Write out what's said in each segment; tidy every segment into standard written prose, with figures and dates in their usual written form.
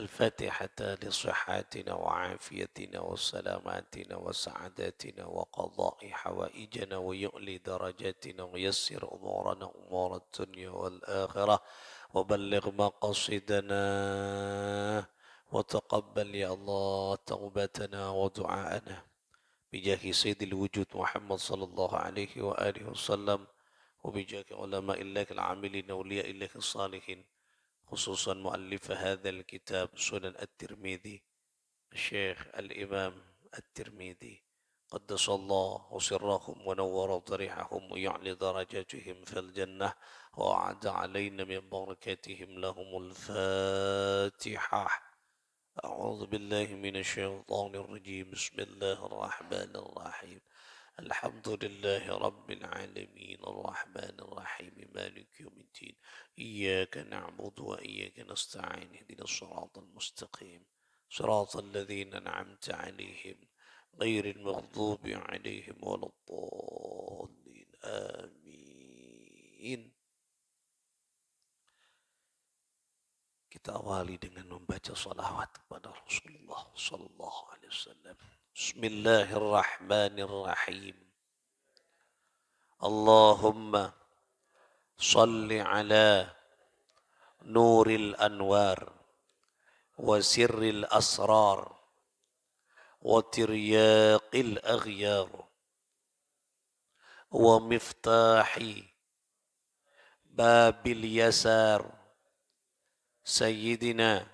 الفاتحة لصحاتنا وعافيتنا وسلاماتنا وسعاداتنا وقضاء حوائجنا ويؤلي درجاتنا ويسر أمورنا أمور الدنيا والآخرة وبلغ مقاصدنا وتقبل يا الله توبتنا ودعاءنا بجاه سيد الوجود محمد صلى الله عليه وآله وسلم وبجاه علماء الله العاملين أولياء الله الصالحين خصوصا مؤلف هذا الكتاب سنن الترمذي الشيخ الإمام الترمذي قدس الله سرهم ونور ضريحهم ويعلي درجاتهم في الجنة وأعد علينا من بركاتهم لهم الفاتحة أعوذ بالله من الشيطان الرجيم بسم الله الرحمن الرحيم الحمد لله رب العالمين الرحمن الرحيم مالك يوم الدين إياك نعبد وإياك نستعين اهدنا الصراط المستقيم صراط الذين أنعمت عليهم غير المغضوب عليهم ولا الضالين آمين. Kita awali dengan membaca salawat kepada Rasulullah sallallahu alaihi wasallam. Bismillahirrahmanirrahim. Allahumma salli ala nuril anwar wa sirril asrar wa tiryaqil aghyar wa miftahi babil yasar sayyidina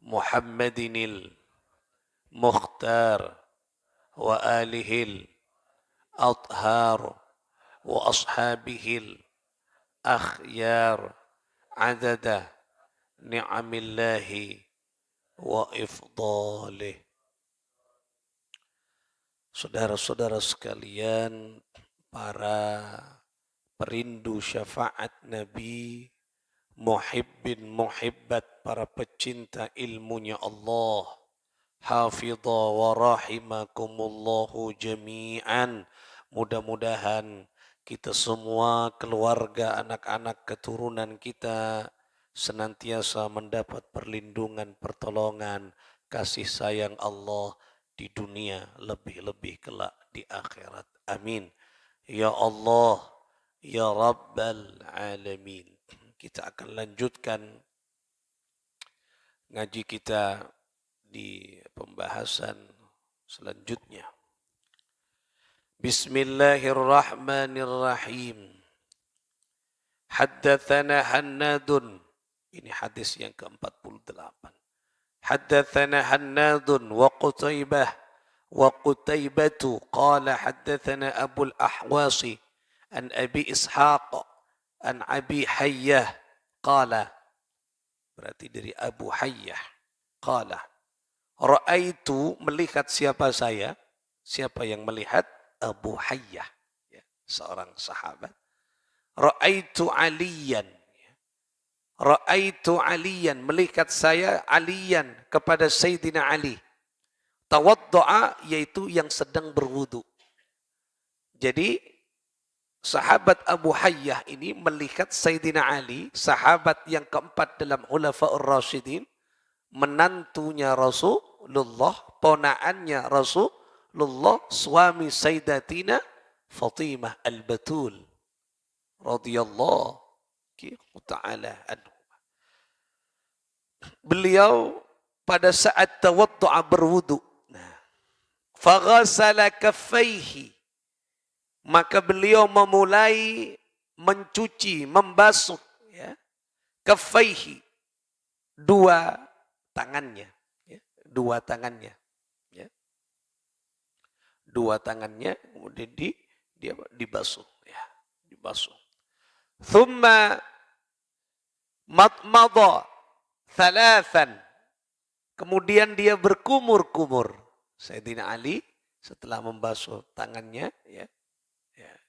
Muhammadinil Mukhtar wa alihil athhar wa ashabihil akhyar adada ni'amillahi wa ifdalih. Saudara-saudara sekalian, para perindu syafaat Nabi, muhibbin muhibbat, para pecinta ilmunya Allah, hafidha wa rahimakumullahu jami'an. Mudah-mudahan kita semua, keluarga, anak-anak, keturunan kita senantiasa mendapat perlindungan, pertolongan, kasih sayang Allah di dunia, lebih-lebih kelak di akhirat. Amin. Ya Allah, ya Rabbal Alamin. Kita akan lanjutkan ngaji kita di pembahasan selanjutnya. Bismillahirrahmanirrahim. Haddatsana Hannadun. Ini hadis yang ke-48. Haddatsana Hannadun wa Qutaibatu qala haddatsana Abul Ahwasi an Abi Ishaq an Abi Hayyah qala, berarti dari Abu Hayyah qala, ra'aitu, melihat siapa saya? Siapa yang melihat? Abu Hayyah, ya, seorang sahabat. Ra'aitu Aliyan, ra'aitu Aliyan, melihat saya Aliyan, kepada Sayyidina Ali. Tawaddu'a, yaitu yang sedang berwudu. Jadi sahabat Abu Hayyah ini melihat Sayyidina Ali, sahabat yang keempat dalam Khulafaur Rasyidin, menantunya Rasulullah, ponaannya Rasulullah, suami Sayyidatina Fatimah Al-Batul radhiyallahu ta'ala anhu. Beliau pada saat tawaddu'a, berwudu, faghasala kaffaihi, maka beliau memulai mencuci, membasuh, ya, kaffaihi, dua tangannya, ya, dua tangannya, ya, dua tangannya, kemudian dia dibasuh, ya, dibasuh. Thumma matmadha thalathan, kemudian dia berkumur-kumur. Sayyidina Ali setelah membasuh tangannya, ya,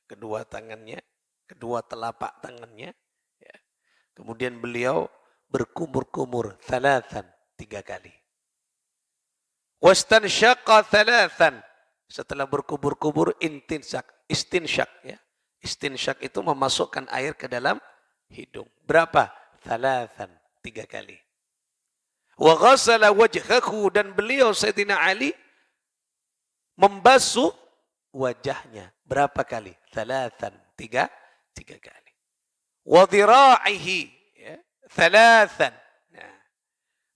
kedua tangannya, kedua telapak tangannya, ya, kemudian beliau berkumur-kumur thalathan, 3 kali. Wastansyaqa thalathan, setelah berkumur-kumur istinsyak, ya. Istinsyak itu memasukkan air ke dalam hidung. Berapa? Thalathan, 3 kali. Wa ghassala wajhahu, dan beliau Sayyidina Ali membasuh wajahnya. Berapa kali? Thalathan. Tiga kali. Wa dhira'ihi. Ya. Thalathan. Nah.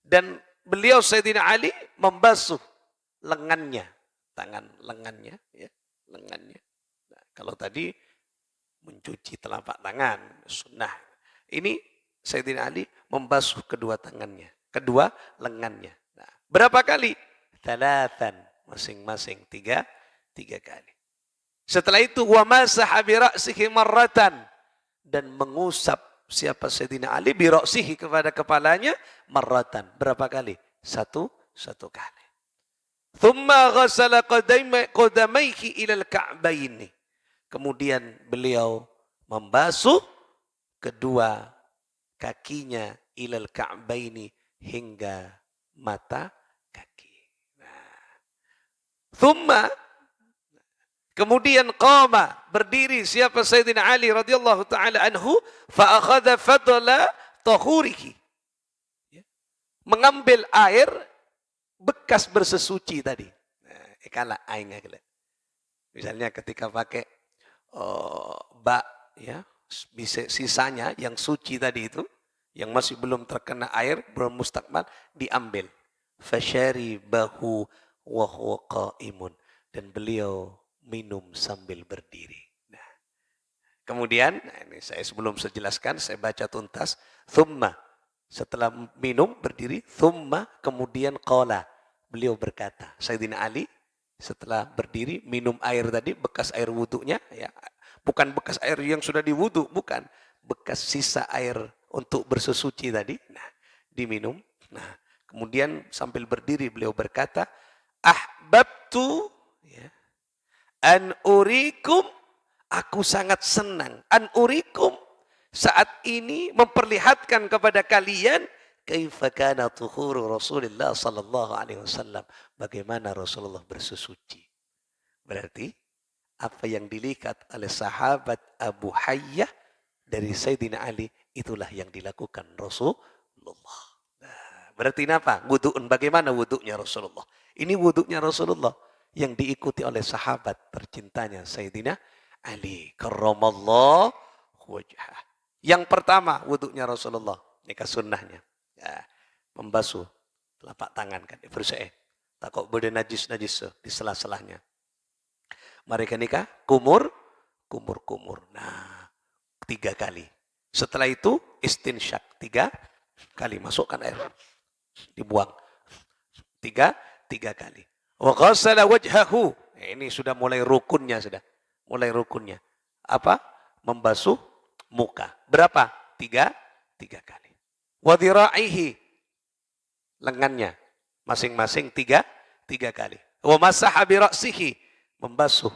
Dan beliau Sayyidina Ali membasuh lengannya. Tangan lengannya. Ya. Lengannya. Nah, kalau tadi mencuci telapak tangan. Sunnah. Ini Sayyidina Ali membasuh kedua tangannya. Kedua lengannya. Nah, berapa kali? Thalathan. Masing-masing tiga kali. Setelah itu wa masaha bi ra'sihi marratan, dan mengusap siapa Sayyidina Ali bi ra'sihi kepada kepalanya marratan. Berapa kali? Satu kali. Thumma ghassala qadamaihi ila al-ka'baini. Kemudian beliau membasuh kedua kakinya ilal ka'baini, hingga mata kaki. Thumma, kemudian qama, berdiri siapa Sayyidina Ali radhiyallahu taala anhu, fa akhadha fadla tahurihi. Mengambil air bekas bersesuci tadi. Nah, aingnya kala. Misalnya ketika pakai bak ya, sisanya yang suci tadi itu, yang masih belum terkena air, belum mustakmal, diambil. Fasharibahu wa huwa qa'imun, dan beliau minum sambil berdiri. Nah, kemudian, ini sebelum saya jelaskan, saya baca tuntas. Thumma, setelah minum berdiri, thumma, kemudian qala, beliau berkata, Sayyidina Ali setelah berdiri minum air tadi, bekas air wudunya, ya, bukan bekas air yang sudah diwudu, bukan, bekas sisa air untuk bersesuci tadi. Nah, diminum. Nah, kemudian sambil berdiri beliau berkata, ahbabtu ya, an urikum, aku sangat senang, an urikum, saat ini memperlihatkan kepada kalian, kaifa kana tuhuru Rasulullah sallallahu alaihi wasallam, bagaimana Rasulullah bersesuci. Berarti apa yang dilihat oleh sahabat Abu Hayyah dari Sayyidina Ali, itulah yang dilakukan Rasulullah. Nah, berarti apa? Wudu'un, bagaimana wudu'nya Rasulullah? Ini wudu'nya Rasulullah yang diikuti oleh sahabat tercintanya Sayyidina Ali karramallahu wajhah. Yang pertama wudu'nya Rasulullah, ini sunnahnya. Ya, membasuh telapak tangan kan, bersih. Takut boleh najis di sela-selahnya. Mereka nikah kumur. Nah, 3 kali. Setelah itu istinsyak 3 kali, masukkan air, dibuang 3 kali. Wa ghassala wajhahu. Ini sudah mulai rukunnya sudah. Mulai rukunnya. Apa? Membasuh muka. Berapa? 3 kali. Wa dhira'ihi. Lengannya masing-masing 3 kali. Wa masaha bi ra'sihi. Membasuh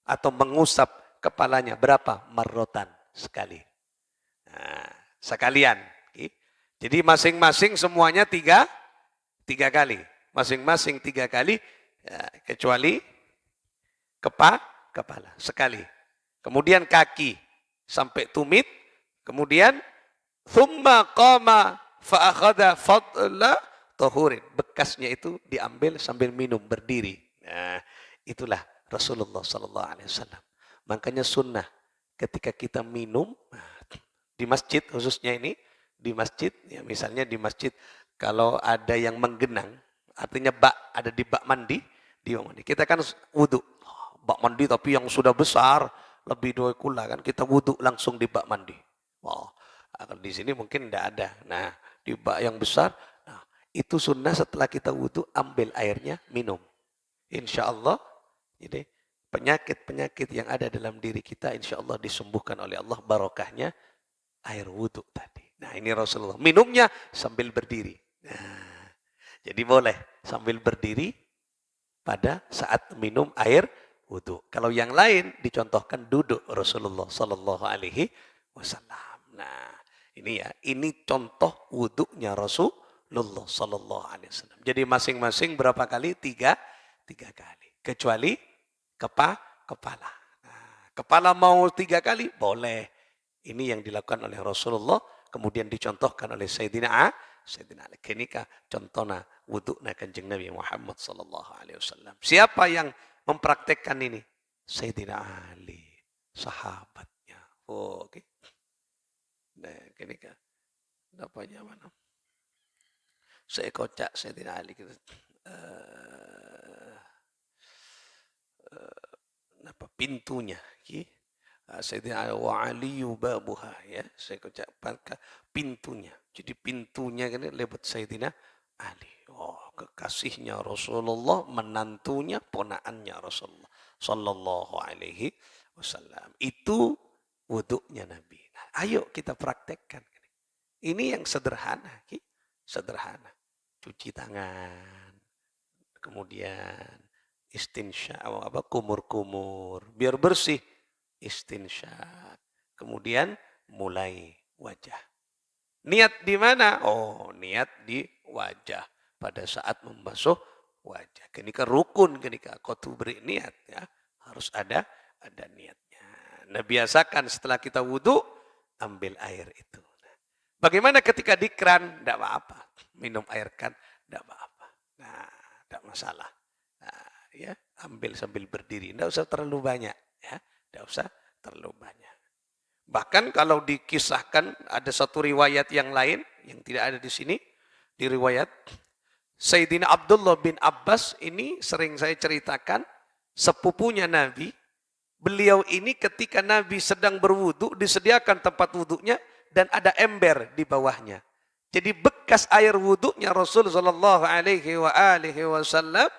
atau mengusap kepalanya berapa? Marrotan, sekali. Nah, sekalian. Jadi masing-masing semuanya 3 kali. Masing-masing 3 kali. Ya, kecuali kepala sekali. Kemudian kaki sampai tumit. Kemudian thumma qama fa akhadha fadla tahurin. Bekasnya itu diambil sambil minum berdiri. Nah, itulah Rasulullah sallallahu alaihi wasallam. Makanya sunnah ketika kita minum di masjid, khususnya ini di masjid, ya misalnya di masjid kalau ada yang menggenang, artinya ada di bak mandi, kita kan wudhu, bak mandi tapi yang sudah besar, lebih dua kula kan, kita wudhu langsung di bak mandi. Wow. Di sini mungkin tidak ada. Nah, di bak yang besar, nah, itu sunnah setelah kita wudhu, ambil airnya, minum. Insya Allah, jadi penyakit-penyakit yang ada dalam diri kita, insya Allah disembuhkan oleh Allah, barokahnya air wudhu tadi. Nah, ini Rasulullah minumnya sambil berdiri. Nah, jadi boleh sambil berdiri pada saat minum air wudhu. Kalau yang lain dicontohkan duduk Rasulullah Sallallahu Alaihi Wasallam. Nah, ini ya, ini contoh wudhunya Rasulullah Sallallahu Alaihi Wasallam. Jadi masing-masing berapa kali? 3 kali. Kecuali kepala. Nah, kepala mau 3 kali? Boleh. Ini yang dilakukan oleh Rasulullah, kemudian dicontohkan oleh Sayyidina Sayyidina Ali. Kenika contohnya wudukna Kanjeng Nabi Muhammad sallallahu alaihi wasallam. Siapa yang mempraktekkan ini? Sayyidina Ali, sahabatnya. Oh, oke. Okay. Nah, kenika dapatnya mana? Saya kocak Sayyidina Ali gitu. Apa pintunya? Okay. Sayyidina Ali wa aliyu babuha, ya. Saya ucapkan pintunya. Jadi pintunya kan lewat Sayyidina Ali. Oh, kekasihnya Rasulullah, menantunya, ponaannya Rasulullah sallallahu alaihi wasallam. Itu wuduknya Nabi. Nah, ayo kita praktekkan. Ini yang sederhana, okay? Sederhana. Cuci tangan. Kemudian istinsya, kumur-kumur, biar bersih. Istinsyak. Kemudian mulai wajah. Niat di mana? Oh, niat di wajah. Pada saat membasuh wajah. Kenika rukun, kenika kotu beri niat. Ya. Harus ada niatnya. Nah, biasakan setelah kita wudhu, ambil air itu. Bagaimana ketika di keran? Tidak apa-apa. Minum air kan? Tidak apa-apa. Nah, tidak masalah. Nah, ya, ambil sambil berdiri. Tidak usah terlalu banyak. Ya. Tidak usah terlalu banyak. Bahkan kalau dikisahkan ada satu riwayat yang lain yang tidak ada di sini. Di riwayat Sayyidina Abdullah bin Abbas ini sering saya ceritakan. Sepupunya Nabi. Beliau ini ketika Nabi sedang berwudu disediakan tempat wudunya dan ada ember di bawahnya. Jadi bekas air wudunya Rasul sallallahu alaihi wasallam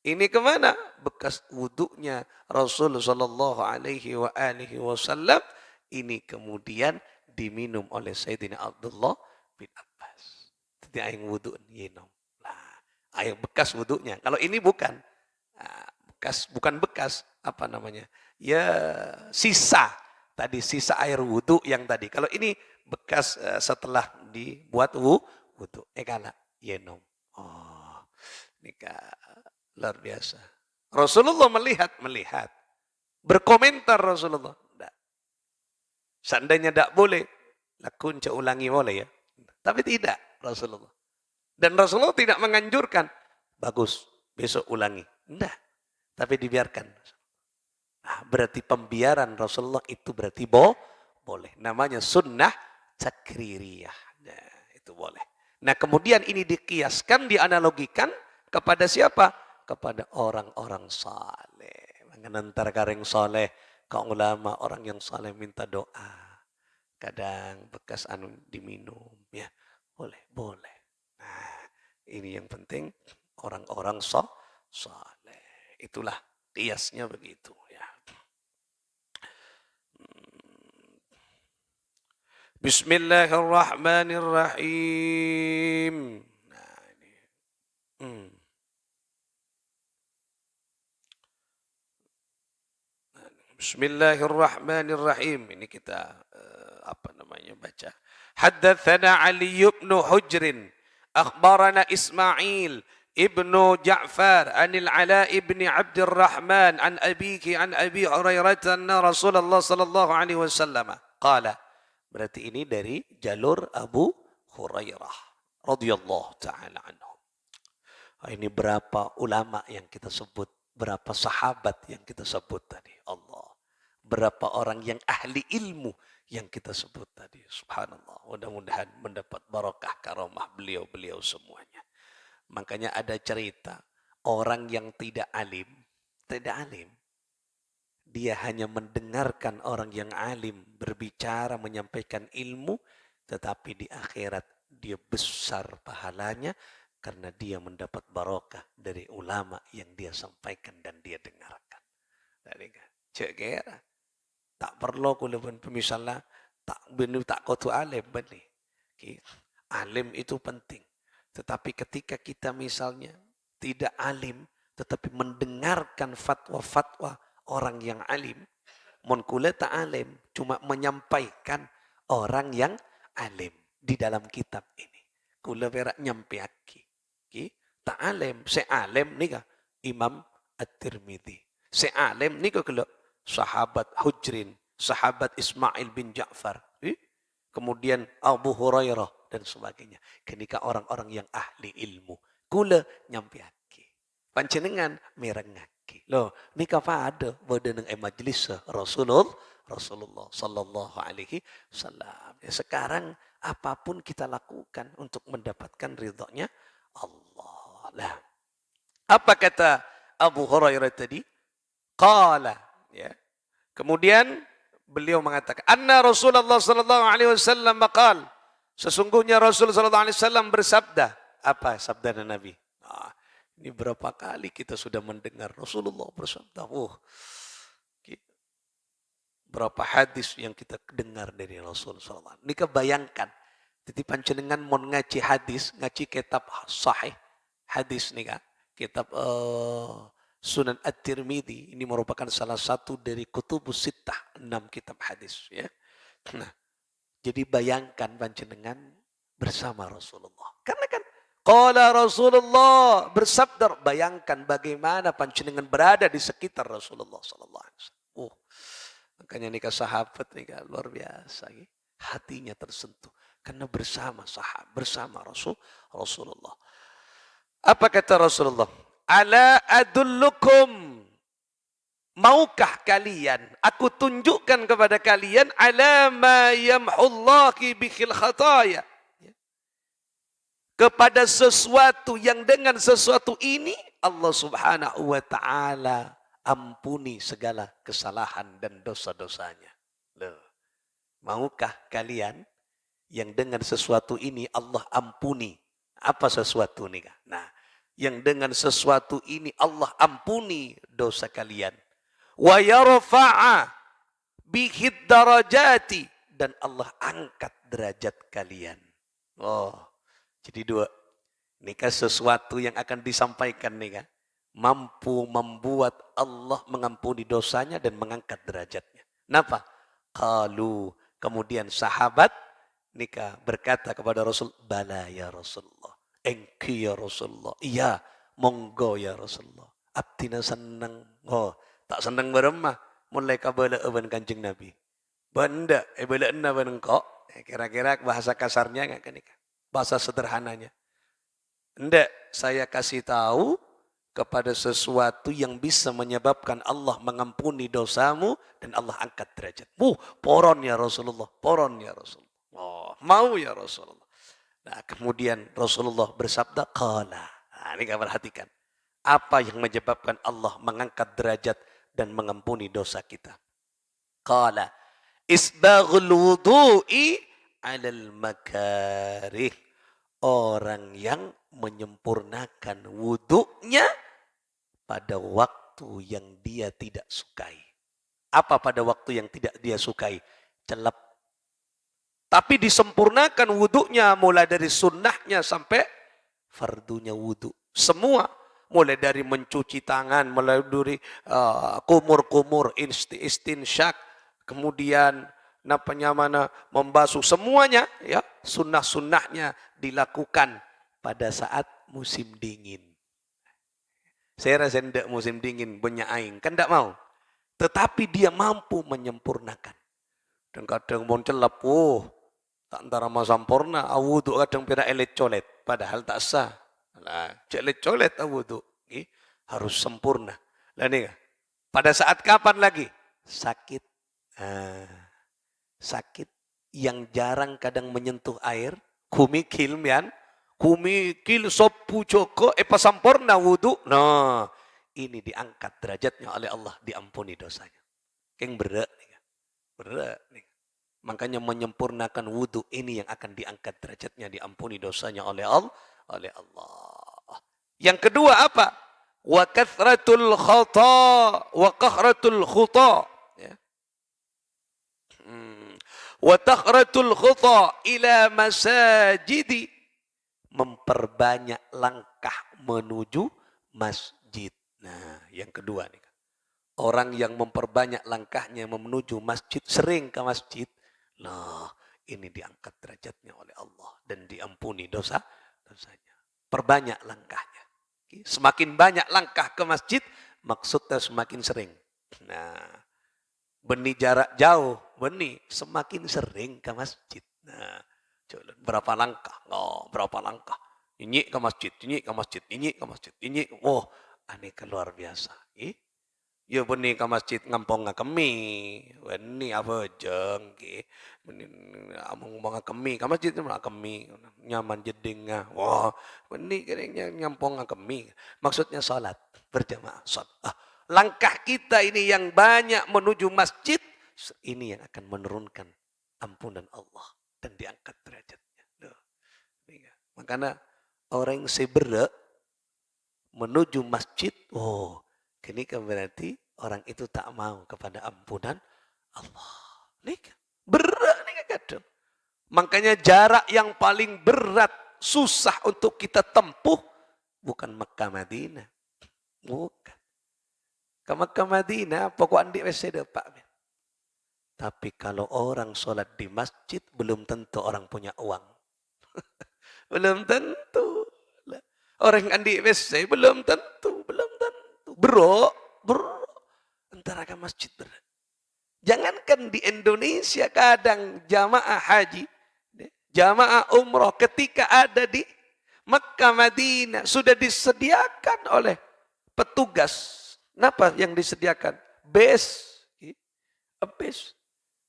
ini kemana? Bekas wuduknya Rasul sallallahu alaihi wasallam ini kemudian diminum oleh Sayyidina Abdullah bin Abbas. Jadi air wuduk minum. Nah, air bekas wuduknya. Kalau ini bukan. Nah, bukan bekas, apa namanya? Ya, sisa. Tadi sisa air wuduk yang tadi. Kalau ini bekas setelah dibuat wuduk. Ekala yenom. Oh, nikah. Luar biasa. Rasulullah melihat. Berkomentar Rasulullah. Tidak. Seandainya tidak boleh, lakun ulangi boleh ya. Tapi tidak Rasulullah. Dan Rasulullah tidak menganjurkan. Bagus, besok ulangi. Tidak. Tapi dibiarkan. Nah, berarti pembiaran Rasulullah itu berarti boleh. Namanya sunnah takririyah. Nah, itu boleh. Nah, kemudian ini dikiaskan, dianalogikan kepada siapa? Kepada orang-orang saleh. Mengantar kareng saleh, kaum ulama, orang yang saleh minta doa. Kadang bekas anu diminum, ya. Boleh. Nah, ini yang penting orang-orang saleh. Itulah kiasnya begitu, ya. Bismillahirrahmanirrahim. Nah, ini. Bismillahirrahmanirrahim. Ini kita baca. Haddatsana Ali bin Hujr, akhbarana Ismail ibnu Ja'far anil Ala ibn Abdurrahman an abihi an Abi Hurairah anna Rasulullah sallallahu alaihi wasallam qala. Berarti ini dari jalur Abu Hurairah radhiyallahu taala anhu. Ini berapa ulama yang kita sebut, berapa sahabat yang kita sebut tadi. Allah. Berapa orang yang ahli ilmu yang kita sebut tadi. Subhanallah. Mudah-mudahan mendapat barakah karamah beliau-beliau semuanya. Makanya ada cerita. Orang yang tidak alim. Dia hanya mendengarkan orang yang alim berbicara, menyampaikan ilmu. Tetapi di akhirat dia besar pahalanya. Karena dia mendapat barokah dari ulama yang dia sampaikan dan dia dengarkan. Cek kira. Tak perlu kulipan misalnya tak kotu alim bani. Alim itu penting. Tetapi ketika kita misalnya tidak alim, tetapi mendengarkan fatwa-fatwa orang yang alim, mon kula tak alim, cuma menyampaikan orang yang alim di dalam kitab ini. Kula berak nyampeaki. Tak alim, se'alim nika Imam At-Tirmidzi. Se'alim nika kula sahabat Hujrin, sahabat Ismail bin Ja'far. Kemudian Abu Hurairah dan sebagainya. Ketika orang-orang yang ahli ilmu. Kula nyampiake. Panjenengan merengake. Loh, nika pada bodeneng majlis Rasulullah sallallahu alaihi wasallam. Ya, sekarang apapun kita lakukan untuk mendapatkan ridhonya Allah. Lah, apa kata Abu Hurairah tadi? Qala, ya. Kemudian beliau mengatakan, anna Rasulullah sallallahu alaihi wasallam maqal. Sesungguhnya Rasul sallallahu alaihi wasallam bersabda. Apa sabda Nabi? Nah, ini berapa kali kita sudah mendengar Rasulullah bersabda. Berapa hadis yang kita dengar dari Rasul sallallahu alaihi wasallam. Ini kebayangkan. Jadi panjenengan mau ngaji hadis, ngaji kitab sahih hadis nih kan. Kitab Sunan At-Tirmidzi ini merupakan salah satu dari kutubus sittah, 6 kitab hadis ya. Nah, jadi bayangkan panjenengan bersama Rasulullah. Karena kan qala Rasulullah bersabda, bayangkan bagaimana panjenengan berada di sekitar Rasulullah sallallahu alaihi wasallam. Makanya nikah sahabat nikah luar biasa ya. Hatinya tersentuh karena bersama sahabat, bersama Rasulullah. Apa kata Rasulullah? Ala adullukum, maukah kalian aku tunjukkan kepada kalian ala ma yamhullahi bihil khataya, kepada sesuatu yang dengan sesuatu ini Allah subhanahu wa ta'ala ampuni segala kesalahan dan dosa-dosanya. Loh, maukah kalian yang dengan sesuatu ini Allah ampuni? Apa sesuatu nih? Nah, yang dengan sesuatu ini Allah ampuni dosa kalian. Wa yarfa'a bihid darajati, dan Allah angkat derajat kalian. Oh, jadi 2. Nikah sesuatu yang akan disampaikan nih kan, mampu membuat Allah mengampuni dosanya dan mengangkat derajatnya. Kenapa? Qalu, kemudian sahabat nikah berkata kepada Rasul, bala ya Rasulullah. Engki ya Rasulullah. Iya, monggo ya Rasulullah. Abdina senang. Oh, tak senang beremah. Mulai kabala aban Kanjeng Nabi. Benda, bala enna benengkok. Kira-kira bahasa kasarnya enggak kan? Bahasa sederhananya. Enggak, saya kasih tahu kepada sesuatu yang bisa menyebabkan Allah mengampuni dosamu dan Allah angkat derajatmu. Poron ya Rasulullah, poron ya Rasulullah. Oh, mau ya Rasulullah. Nah, kemudian Rasulullah bersabda, qala. Nah, ini kamu perhatikan. Apa yang menyebabkan Allah mengangkat derajat dan mengampuni dosa kita? Qala, isbaghul wudu'i 'alal makarih. Orang yang menyempurnakan wudunya pada waktu yang dia tidak sukai. Apa pada waktu yang tidak dia sukai? Celep. Tapi disempurnakan wudunya mulai dari sunnahnya sampai fardunya wudu. Semua. Mulai dari mencuci tangan, mulai dari kumur-kumur, istinsyak, kemudian membasuh, semuanya ya sunnah-sunnahnya dilakukan pada saat musim dingin. Saya rasa tidak musim dingin banyak aing, kan tidak mau. Tetapi dia mampu menyempurnakan. Dan kadang mau celap, tak antara masampurna, awudu kadang pira elit colet, padahal tak sah. Nah, elit colet awudu, harus sempurna. Lah nih, pada saat kapan lagi? Sakit. Sakit yang jarang kadang menyentuh air, kumikil mian, kumikil sopu joko pasampurna wudu. Nah, ini diangkat derajatnya oleh Allah, diampuni dosanya. Keng berat nih. Berat nih. Makanya menyempurnakan wudu ini yang akan diangkat derajatnya, diampuni dosanya oleh Allah. Yang kedua apa? Wa kathratul khata wa qahratul khuta. Wa takhratul khuta ila masajidi, memperbanyak langkah menuju masjid. Nah, yang kedua nih. Orang yang memperbanyak langkahnya menuju masjid, sering ke masjid, nah ini diangkat derajatnya oleh Allah dan diampuni dosanya. Perbanyak langkahnya. Semakin banyak langkah ke masjid, maksudnya semakin sering. Nah, benih jarak jauh, benih semakin sering ke masjid. Nah, berapa langkah? berapa langkah. Ini ke masjid, ini ke masjid, ini ke masjid, ini. Oh, aneh luar biasa. Ya benih ke masjid ngampong ngakemi. Benih apa jeng ki. Benih among ngakemi ke masjid ngakemi. Nyaman jedingnya. Wah, benih keringnya ngampong ngakemi. Maksudnya salat berjamaah. Langkah kita ini yang banyak menuju masjid, ini yang akan menurunkan ampunan Allah dan diangkat derajatnya. Makanya orang yang seberak menuju masjid, oh, ini kan berarti orang itu tak mau kepada ampunan Allah. Ini kan berat nih kadang. Makanya jarak yang paling berat, susah untuk kita tempuh bukan Mekah Madinah. Bukan. Ke Mekah Madinah pokok andi wes Pak. Tapi kalau orang sholat di masjid belum tentu orang punya uang. Belum tentu. Orang andi WC belum tentu. Bro. Antara ke masjid berat. Jangankan di Indonesia kadang jamaah haji, jamaah umroh ketika ada di Mekah Madinah sudah disediakan oleh petugas. Kenapa yang disediakan? Base.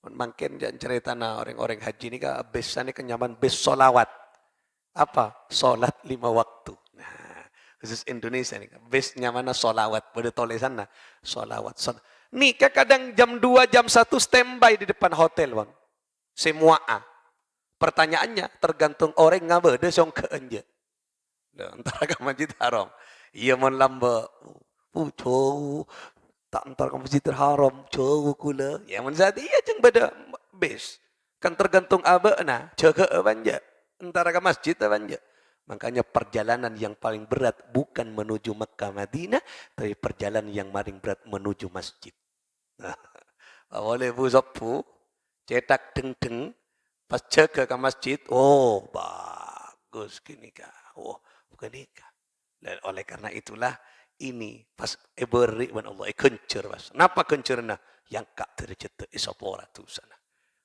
Makin jangan cerita orang-orang haji ini kan besarnya kenyaman bes solawat. Apa? Solat 5 waktu. Nah, khusus Indonesia nih kan. Besnya mana solawat. Pada tulisan nah. Solawat. Nih kadang jam 2, jam 1 standby di depan hotel bang. Semua A. Pertanyaannya tergantung orang ngabede song ke enje. Antara ke Masjid Haram. Iya mon lamba. Jauh. Tak antar ke Masjidil Haram, jauh kula. Ya mun saat iya jeung beda base. Kan tergantung abeuna, jaga banja. Antara ke masjid banja. Makanya perjalanan yang paling berat bukan menuju Mekah Madinah, tapi perjalanan yang paling berat menuju masjid. Nah, boleh bu sopu, cetak deng-deng, pas jaga ke masjid, oh bagus gini kah, oh bukan nikah. Dan oleh karena itulah ini pas beri ban Allah kencur pas. Napa kencurna? Yang kak terjete isopora tu sana.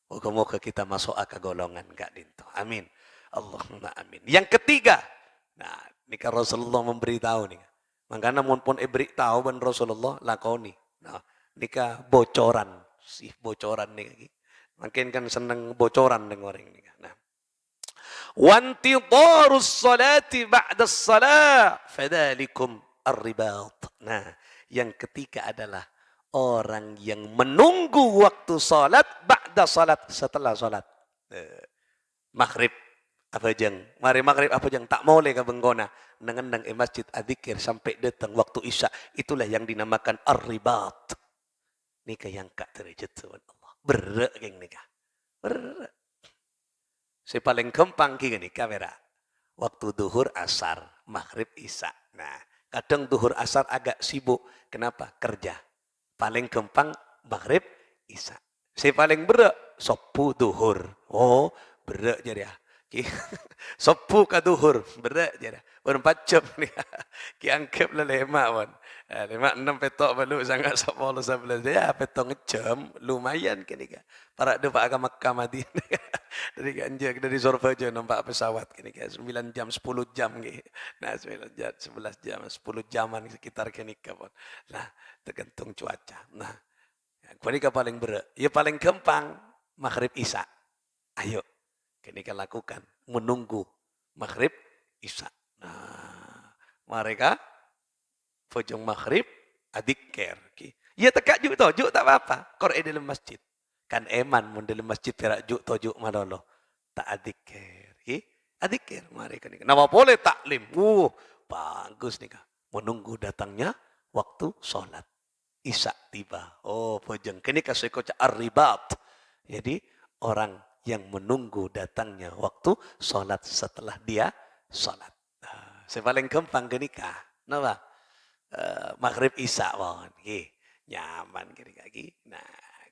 Moga-moga kita masuk ke golongan kak dinto. Amin. Allahumma amin. Yang ketiga. Nah, ini kan Rasulullah memberitahu nih. Makanya pun beri tahu ban Rasulullah lakoni. Nah, nikah bocoran. Sih bocoran nih. Makin kan seneng bocoran dengan orang ini. Nah, wantidharus salati ba'da salat fadzalikum ar-ribat. Nah, yang ketiga adalah orang yang menunggu waktu salat ba'da salat, setelah salat. Maghrib apa jeng? Mari maghrib apa jeng? Tak boleh ka benggona nang masjid adzikir sampai datang waktu isya. Itulah yang dinamakan ar-ribat. Nikah yang kak derajat Allah. Berat geng nikah. Berat. Si paling gampang gini kamera. Waktu duhur asar, maghrib isya. Nah, kadang duhur asar agak sibuk. Kenapa? Kerja. Paling gampang maghrib isya. Si paling berat sopu duhur. Oh, berat jadi ya. Sopu ka duhur, berat jadi. 4 jam ni. Ki anggap lah 5 pun. 5 6 petok balu sangat 10 11. Ya petok ngejam lumayan kini kan. Para depa ke Makkah Madinah. Dari Ganjak dari Surabaya nampak pesawat kini kan 9 jam 10 jam gitu. Nah 9 jam 11 jam 10 jaman sekitar kini kan. Nah tergantung cuaca. Nah kuwi paling berat. Ya paling gampang maghrib isya. Ayo kini kan lakukan menunggu maghrib isya. Nah, mereka pojong maghrib adikir. Ya tekak juk to, juk tak apa-apa. Qur'an dalam masjid. Kan eman mun dalam masjid perak juk to juk malolo. Tak adikir. Adikir mereka ni. Nama boleh taklim. Bagus nih kak. Menunggu datangnya waktu sholat. Isya tiba. Oh pojong. Kini kasih kocak ar-ribat. Jadi orang yang menunggu datangnya waktu sholat setelah dia sholat. Sepaling gampang kenikah. Napa? Maghrib isya mohon. Nyaman kaki. Nah,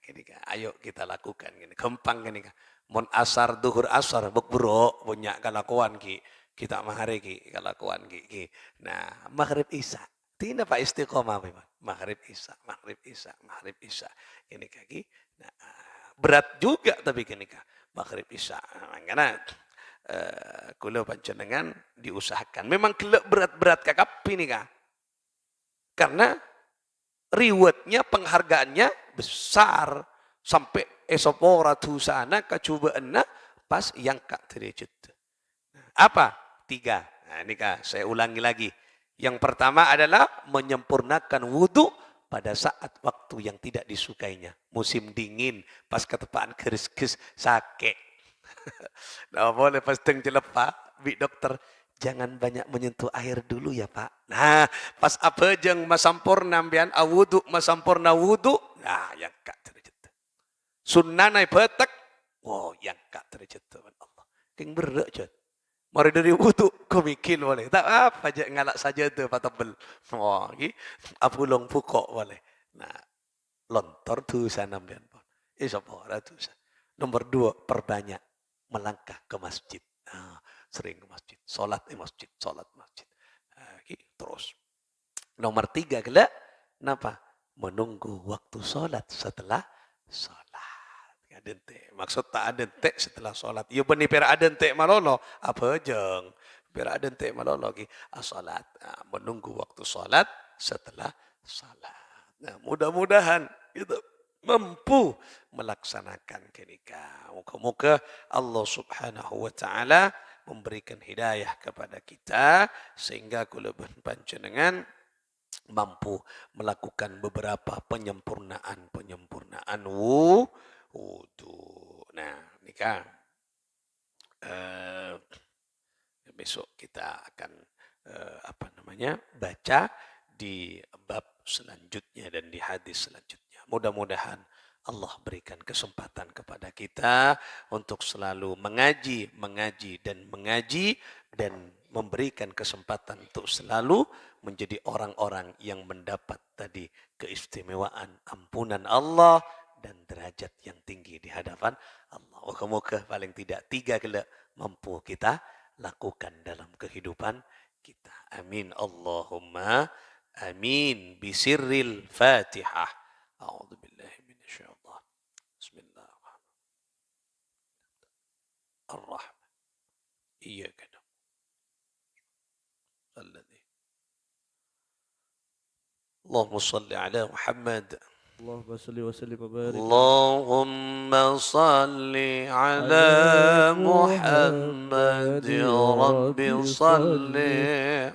kenikah. Ayo kita lakukan gini. Gampang kenikah. Mon asar duhur asar bro punya kelakuan ki. Kita mahari ki kelakuan ki. Nah, maghrib isya. Tidak pak istiqomah memang. Maghrib isya, maghrib isya, maghrib isya. Ini kaki. Nah, berat juga tapi kenikah. Maghrib isya. Karena kula panjenengan diusahakan. Memang kelak berat-berat kakap ini kah? Karena rewardnya, penghargaannya besar. Sampai esopora tusana kacubaanna pas yang kak derajat. Apa? 3. Nah, ini kah, saya ulangi lagi. Yang pertama adalah menyempurnakan wudhu pada saat waktu yang tidak disukainya. Musim dingin, pas ketepaan keris-keris sakit. Nah, boleh pas teng jelepa, bi dokter, jangan banyak menyentuh air dulu ya Pak. Nah, pas apa jeng masampurna ambian awudu, masampurna wudu, nah yang kak derajat. Sunnah betek, wow yang kak derajat Allah. Keng berak je. Mari dari wudu, kau mikir boleh. Tak apa aja ngalak saja tu Pak tebel. Wah, ini apulong pukok boleh. Nah, lontor tu sana ambian pun. Isapora tu sana. Nomor 2, perbanyak melangkah ke masjid. Nah, sering ke masjid. Solat di masjid. Solat masjid. Nah, terus. Nomor 3 kelak. Kenapa? Menunggu waktu solat setelah solat. Adente. Maksud tak adente setelah solat. Ya benih pera adente malolo. Apa jeng? Pera adente malolo. Solat. Nah, menunggu waktu solat setelah solat. Nah, mudah-mudahan kita mampu melaksanakan kenikah. Muka-muka Allah subhanahu wa ta'ala memberikan hidayah kepada kita sehingga kula panjenengan mampu melakukan beberapa penyempurnaan wudu. Nah, nikah. Besok kita akan baca di bab selanjutnya dan di hadis selanjutnya. Mudah-mudahan Allah berikan kesempatan kepada kita untuk selalu mengaji dan memberikan kesempatan untuk selalu menjadi orang-orang yang mendapat tadi keistimewaan ampunan Allah dan derajat yang tinggi di hadapan Allah. Moga-moga paling tidak 3 kelak mampu kita lakukan dalam kehidupan kita. Amin. Allahumma amin. Bisirril Fatihah. A'udzubillahi minasyaitan. Bismillahirrahmanirrahim. Iyyaka na'budu. Allahumma salli ala Muhammad. اللهم صل وسلم وبارك اللهم صل على محمد يا رب صل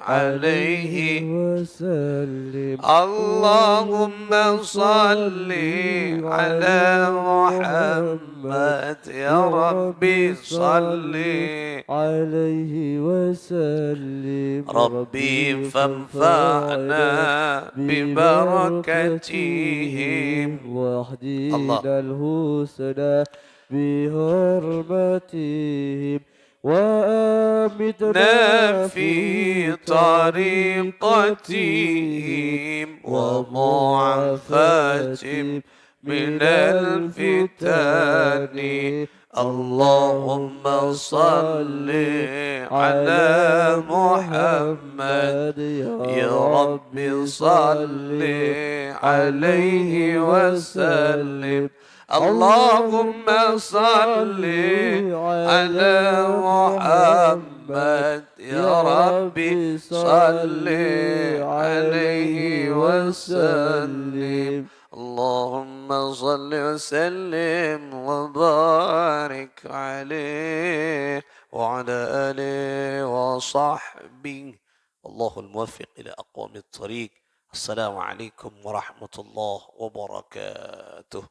عليه وسلم اللهم صل على محمد يا رب صل عليه وسلم ربي فانفعنا ببركته واهدنا الحسنى بحرمتهم وآمتنا في طريقتهم ومعافاتهم من الفتن اللهم صل على محمد يا رب صل عليه وسلم اللهم صل على محمد يا رب صل عليه وسلم اللهم صل وسلم وبارك عليه وعلى آله وصحبه الله الموفق إلى أقوم الطريق. السلام عليكم ورحمة الله وبركاته.